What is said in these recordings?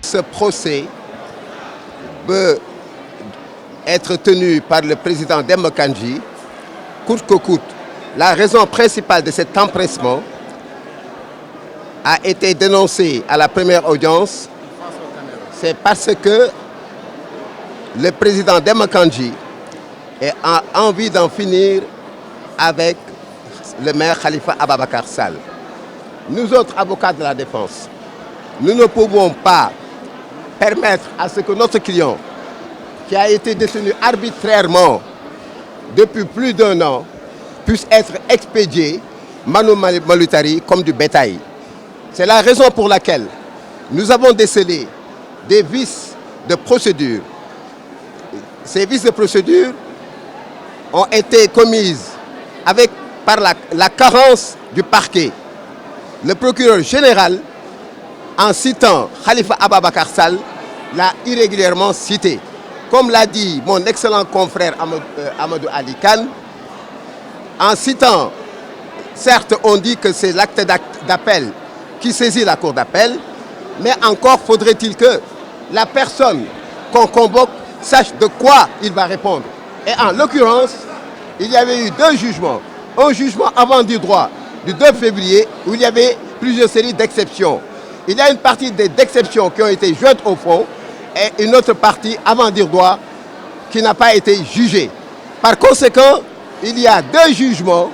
ce procès peut être tenu par le président Demba Kandji, coûte que coûte. La raison principale de cet empressement a été dénoncée à la première audience. C'est parce que le président Demba Kandji a envie d'en finir avec le maire Khalifa Ababacar Sall. Nous autres avocats de la défense, nous ne pouvons pas permettre à ce que notre client, qui a été détenu arbitrairement depuis plus d'1 an, puisse être expédié manu militari comme du bétail. C'est la raison pour laquelle nous avons décelé des vices de procédure. Ces vices de procédure ont été commises par la carence du parquet. Le procureur général, en citant Khalifa Ababacar Sall, l'a irrégulièrement cité. Comme l'a dit mon excellent confrère Amadou Ali Kane, en citant, certes on dit que c'est l'acte d'appel qui saisit la cour d'appel, mais encore faudrait-il que la personne qu'on convoque sache de quoi il va répondre. Et en l'occurrence, il y avait eu 2 jugements. Un jugement avant du droit du 2 février où il y avait plusieurs séries d'exceptions. Il y a une partie d'exceptions qui ont été jointes au fond et une autre partie avant dire droit qui n'a pas été jugée. Par conséquent, il y a 2 jugements,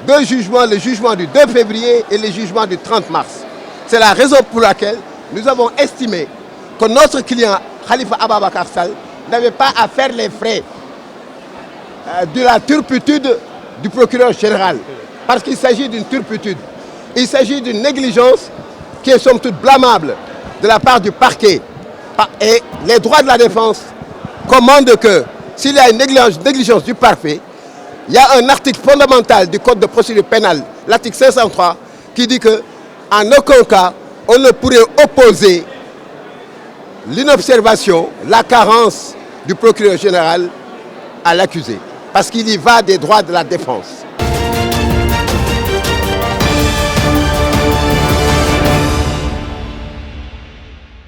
le jugement du 2 février et le jugement du 30 mars. C'est la raison pour laquelle nous avons estimé que notre client Khalifa Ababacar Sall n'avait pas à faire les frais de la turpitude du procureur général. Parce qu'il s'agit d'une turpitude. Il s'agit d'une négligence qui est somme toute blâmable de la part du parquet. Et les droits de la défense commandent que s'il y a une négligence du parquet, il y a un article fondamental du Code de procédure pénale, l'article 503, qui dit qu'en aucun cas, on ne pourrait opposer l'inobservation, la carence du procureur général à l'accusé. Parce qu'il y va des droits de la défense.